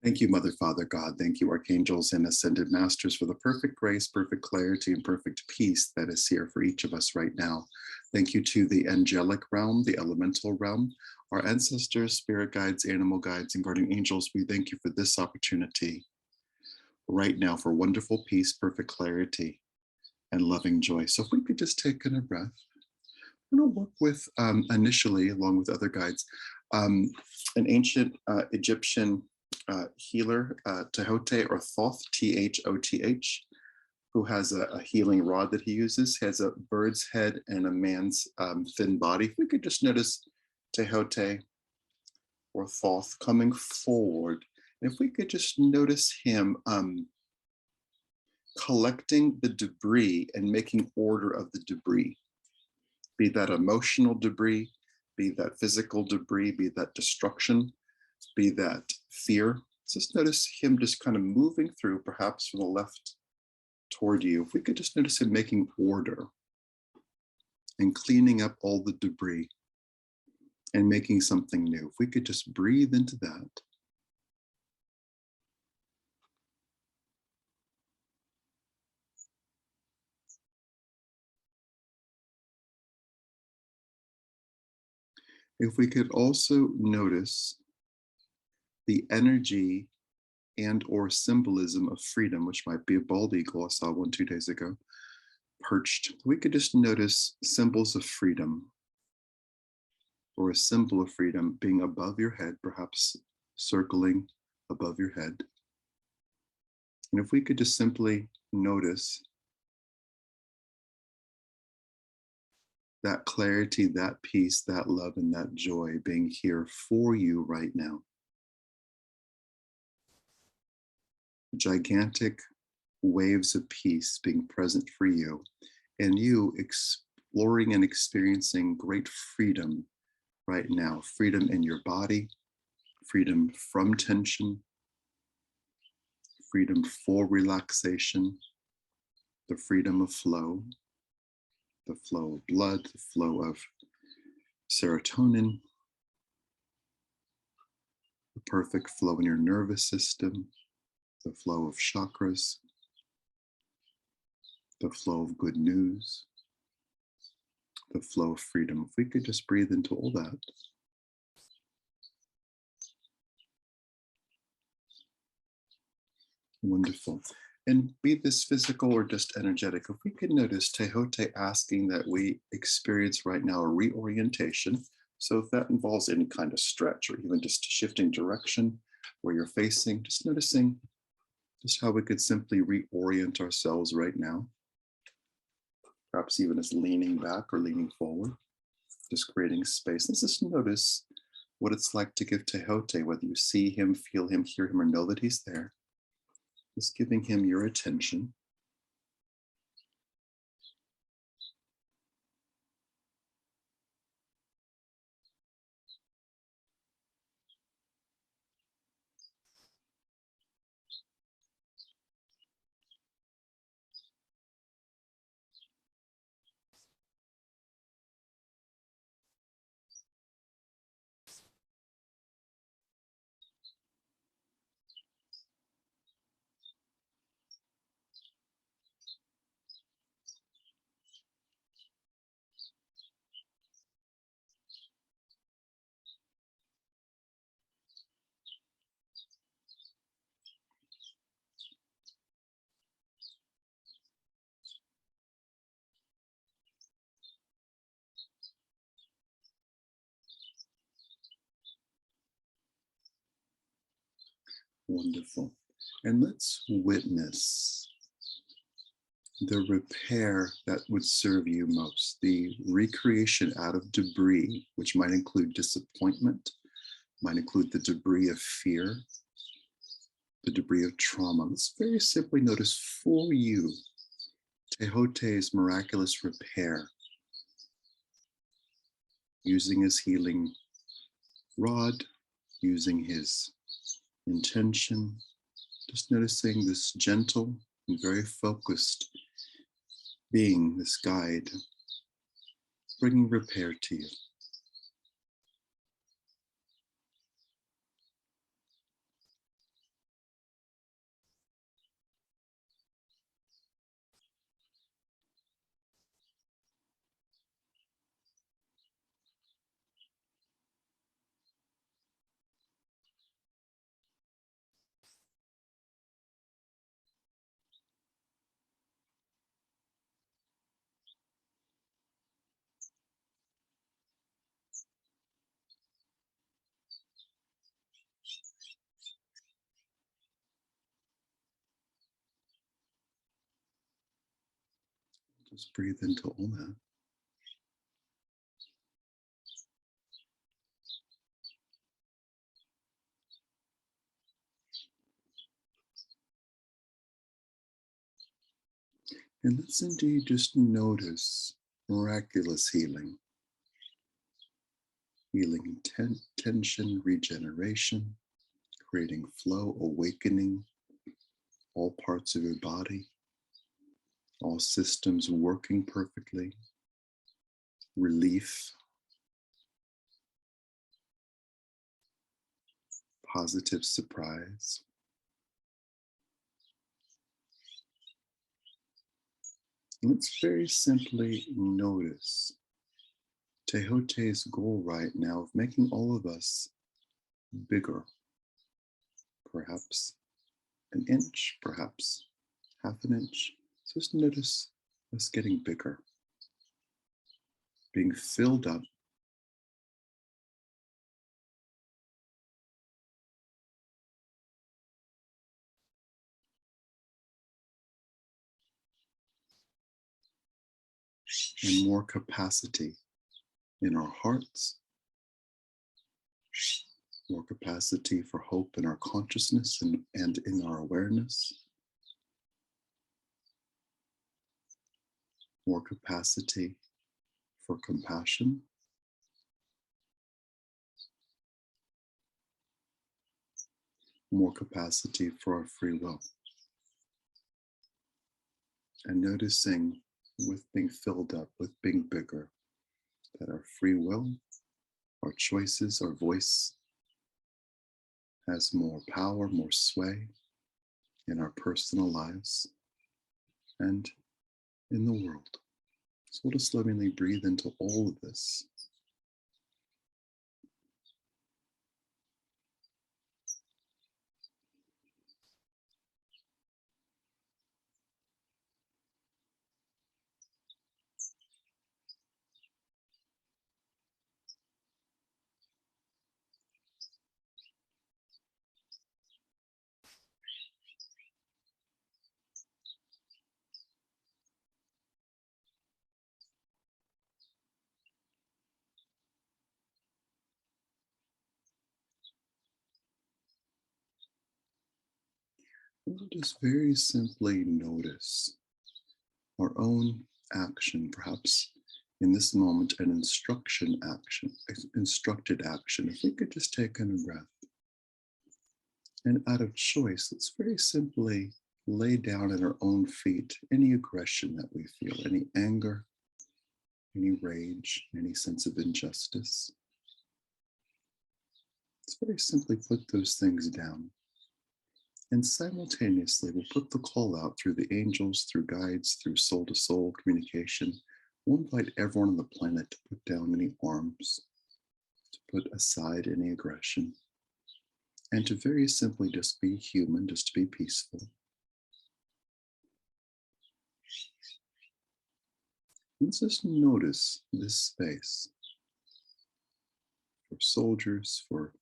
Thank you, Mother, Father, God. Thank you, archangels and ascended masters, for the perfect grace, perfect clarity, and perfect peace that is here for each of us right now. Thank you to the angelic realm, the elemental realm, our ancestors, spirit guides, animal guides, and guardian angels. We thank you for this opportunity right now for wonderful peace, perfect clarity, and loving joy. So if we could just take in a breath, I'm going to work with, initially, along with other guides, an ancient Egyptian healer, Tay-oh-tay or Thoth, Thoth, who has a healing rod that he uses. He has a bird's head and a man's thin body. If we could just notice Tay-oh-tay or Thoth coming forward, and if we could just notice him collecting the debris and making order of the debris, be that emotional debris, be that physical debris, be that destruction, be that fear. Just notice him just kind of moving through, perhaps from the left toward you. If we could just notice him making order and cleaning up all the debris and making something new. If we could just breathe into that. If we could also notice the energy and or symbolism of freedom, which might be a bald eagle. I saw one 2 days ago, perched. We could just notice symbols of freedom, or a symbol of freedom being above your head, perhaps circling above your head. And if we could just simply notice that clarity, that peace, that love, and that joy being here for you right now. Gigantic waves of peace being present for you, and you exploring and experiencing great freedom right now. Freedom in your body, freedom from tension, freedom for relaxation, the freedom of flow, the flow of blood, the flow of serotonin, the perfect flow in your nervous system, the flow of chakras, the flow of good news, the flow of freedom. If we could just breathe into all that. Wonderful. And be this physical or just energetic, if we could notice Tay-oh-tay asking that we experience right now a reorientation. So if that involves any kind of stretch or even just shifting direction where you're facing, just noticing just how we could simply reorient ourselves right now. Perhaps even as leaning back or leaning forward, just creating space. Let's just notice what it's like to give Tay-oh-tay, whether you see him, feel him, hear him, or know that he's there. Just giving him your attention. Wonderful. And let's witness the repair that would serve you most, the recreation out of debris, which might include disappointment, might include the debris of fear, the debris of trauma. Let's very simply notice for you Tay-oh-tay's miraculous repair, using his healing rod, using his intention, just noticing this gentle and very focused being, this guide, bringing repair to you. Just breathe into all that. And let's indeed just notice miraculous healing. Healing tension, regeneration, creating flow, awakening all parts of your body, all systems working perfectly, relief, positive surprise. Let's very simply notice Tay-oh-tay's goal right now of making all of us bigger, perhaps an inch, perhaps half an inch. Just notice us getting bigger, being filled up and more capacity in our hearts, more capacity for hope in our consciousness and in our awareness, more capacity for compassion, more capacity for our free will. And noticing with being filled up, with being bigger, that our free will, our choices, our voice has more power, more sway in our personal lives and in the world. So we'll just lovingly breathe into all of this. We'll just very simply notice our own action, perhaps in this moment, an instructed action. If we could just take in a breath. And out of choice, let's very simply lay down at our own feet any aggression that we feel, any anger, any rage, any sense of injustice. Let's very simply put those things down. And simultaneously, we'll put the call out through the angels, through guides, through soul-to-soul communication. We'll invite everyone on the planet to put down any arms, to put aside any aggression, and to very simply just be human, just to be peaceful. Let's just notice this space for soldiers, for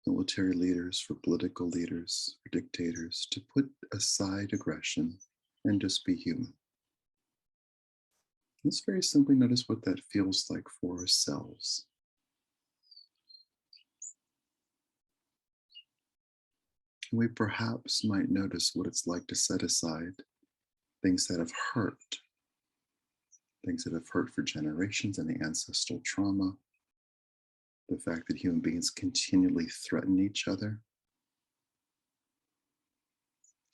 military leaders, for political leaders, for dictators, to put aside aggression and just be human. Let's very simply notice what that feels like for ourselves. We perhaps might notice what it's like to set aside things that have hurt, things that have hurt for generations, and the ancestral trauma, the fact that human beings continually threaten each other.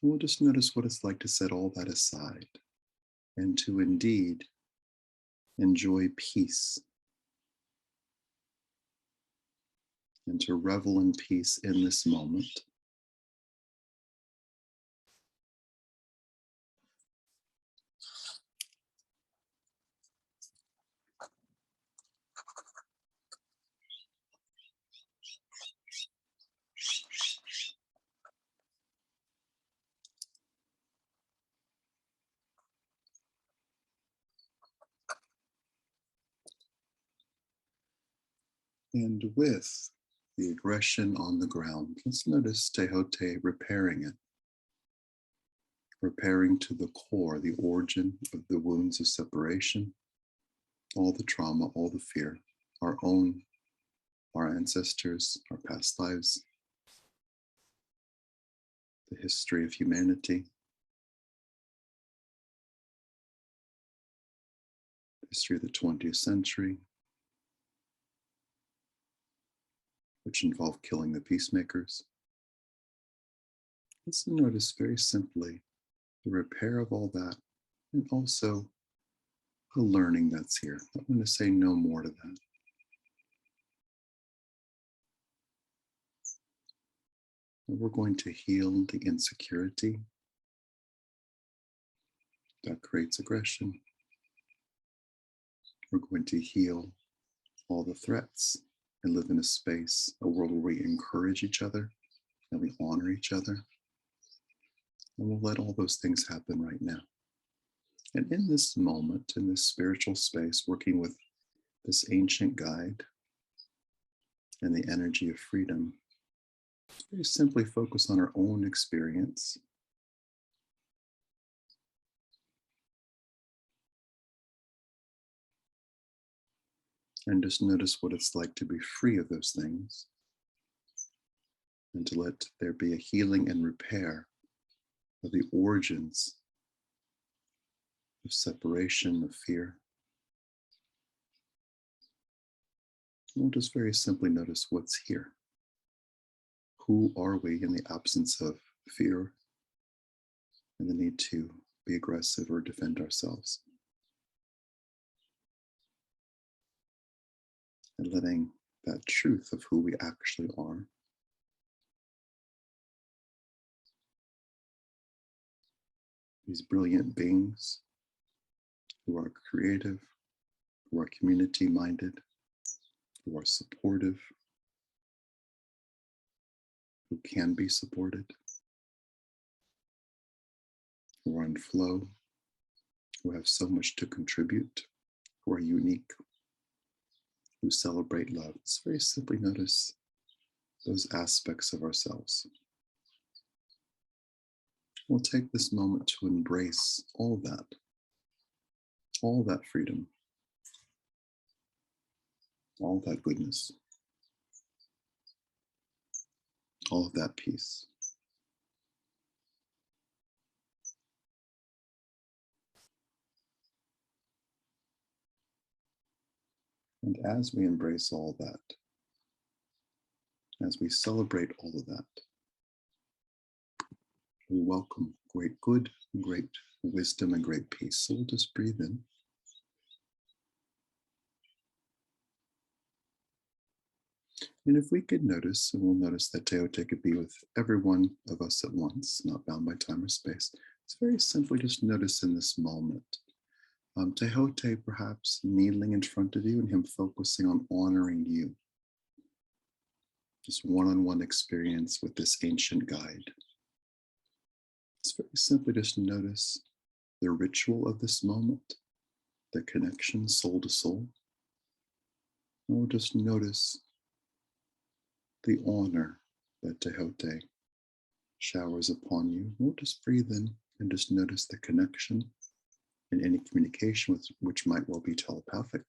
And we'll just notice what it's like to set all that aside and to indeed enjoy peace and to revel in peace in this moment. And with the aggression on the ground, let's notice Tay-oh-tay repairing it repairing to the core, the origin of the wounds of separation, all the trauma, all the fear, our own, our ancestors, our past lives, the history of humanity, the history of the 20th century, which involved killing the peacemakers. Let's notice very simply the repair of all that, and also the learning that's here. I'm going to say no more to that. And we're going to heal the insecurity that creates aggression. We're going to heal all the threats and live in a space, a world where we encourage each other and we honor each other. And we'll let all those things happen right now. And in this moment, in this spiritual space, working with this ancient guide and the energy of freedom, very simply focus on our own experience. And just notice what it's like to be free of those things, and to let there be a healing and repair of the origins of separation, of fear. We'll just very simply notice what's here. Who are we in the absence of fear and the need to be aggressive or defend ourselves? And letting that truth of who we actually are these brilliant beings who are creative, who are community-minded, who are supportive, who can be supported, who are in flow, who have so much to contribute, who are unique, who celebrate love. Let's very simply notice those aspects of ourselves. We'll take this moment to embrace all that freedom, all that goodness, all of that peace. And as we embrace all that, as we celebrate all of that, we welcome great good, great wisdom, and great peace. So we'll just breathe in. And if we could notice, and we'll notice that Tay-oh-tay could be with every one of us at once, not bound by time or space. It's very simply just notice in this moment. Tay-oh-tay perhaps kneeling in front of you and him focusing on honoring you. Just one-on-one experience with this ancient guide. It's very simply just notice the ritual of this moment, the connection soul to soul. And we'll just notice the honor that Tay-oh-tay showers upon you. We'll just breathe in and just notice the connection and any communication which might well be telepathic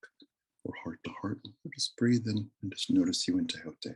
or heart to heart. We'll just breathe in and just notice you in Tay-oh-tay.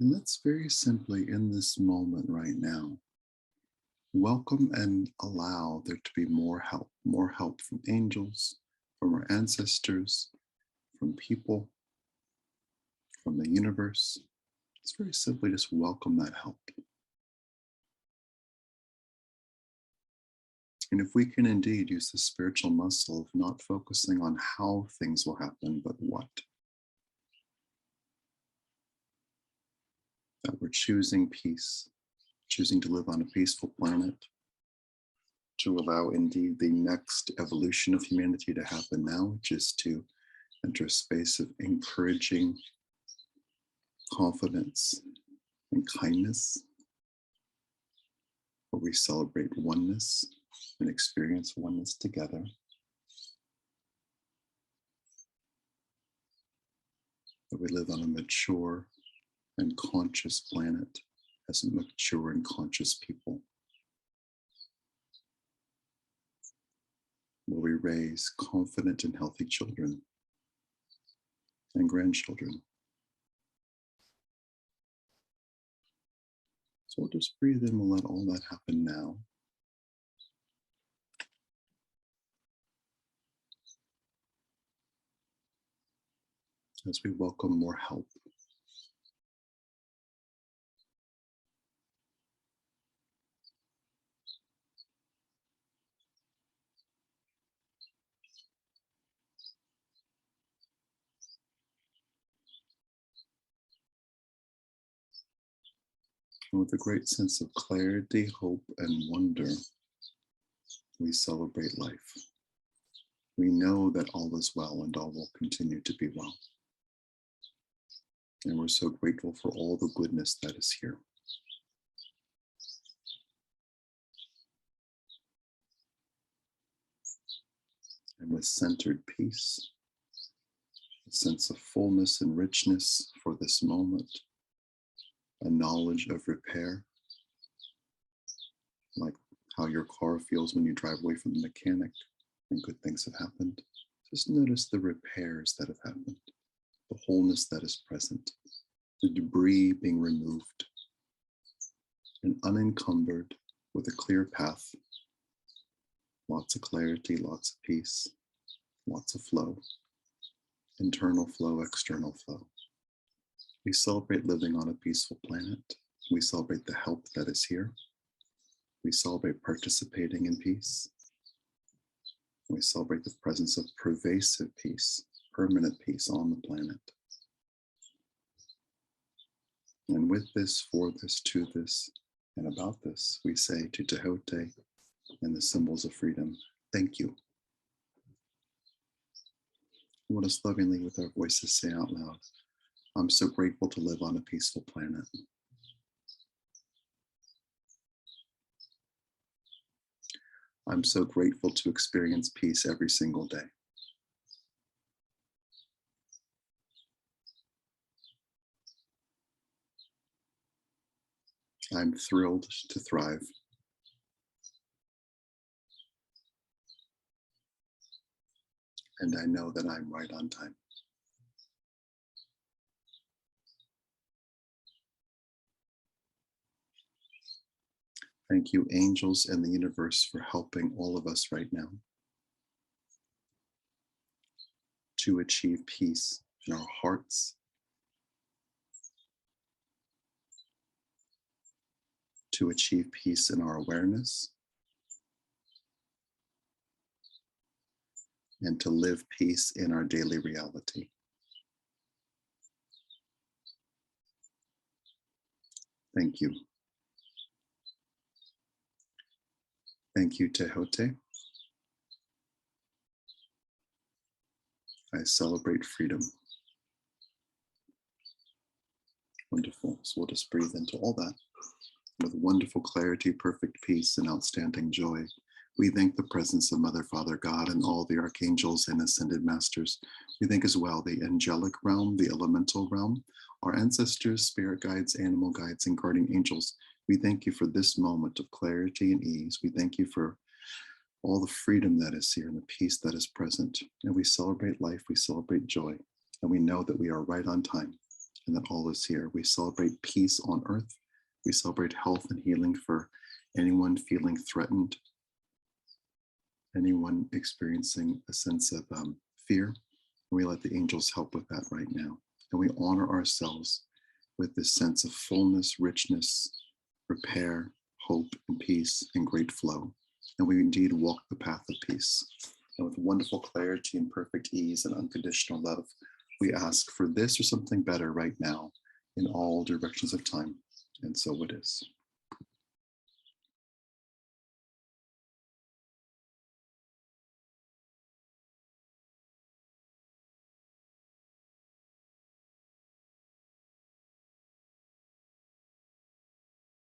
And let's very simply, in this moment right now, welcome and allow there to be more help from angels, from our ancestors, from people, from the universe. It's very simply just welcome that help. And if we can indeed use the spiritual muscle of not focusing on how things will happen, but what, that we're choosing peace, choosing to live on a peaceful planet, to allow indeed the next evolution of humanity to happen now, which is to enter a space of encouraging confidence and kindness, where we celebrate oneness and experience oneness together. That we live on a mature and conscious planet as mature and conscious people, where we raise confident and healthy children and grandchildren. So we'll just breathe in, we'll let all that happen now. As we welcome more help. And with a great sense of clarity, hope, and wonder, we celebrate life. We know that all is well and all will continue to be well. And we're so grateful for all the goodness that is here. And with centered peace, a sense of fullness and richness for this moment, a knowledge of repair, like how your car feels when you drive away from the mechanic and good things have happened. Just notice the repairs that have happened, the wholeness that is present, the debris being removed, and unencumbered with a clear path, lots of clarity, lots of peace, lots of flow, internal flow, external flow. We celebrate living on a peaceful planet. We celebrate the help that is here. We celebrate participating in peace. We celebrate the presence of pervasive peace, permanent peace on the planet. And with this, for this, to this, and about this, we say to Tay-oh-tay and the symbols of freedom, thank you. Let us lovingly with our voices say out loud, I'm so grateful to live on a peaceful planet. I'm so grateful to experience peace every single day. I'm thrilled to thrive. And I know that I'm right on time. Thank you, angels and the universe, for helping all of us right now to achieve peace in our hearts, to achieve peace in our awareness, and to live peace in our daily reality. Thank you. Thank you, Tay-oh-tay. I celebrate freedom. Wonderful. So we'll just breathe into all that with wonderful clarity, perfect peace, and outstanding joy. We thank the presence of Mother, Father, God, and all the archangels and ascended masters. We thank as well the angelic realm, the elemental realm, our ancestors, spirit guides, animal guides, and guardian angels. We thank you for this moment of clarity and ease. We thank you for all the freedom that is here and the peace that is present. And we celebrate life, we celebrate joy, and we know that we are right on time. and that all is here. We celebrate peace on earth. We celebrate health and healing for anyone feeling threatened, anyone experiencing a sense of fear. We let the angels help with that right now. And we honor ourselves with this sense of fullness, richness, repair, hope, and peace, and great flow. And we indeed walk the path of peace. And with wonderful clarity and perfect ease and unconditional love, we ask for this or something better right now in all directions of time. And so it is.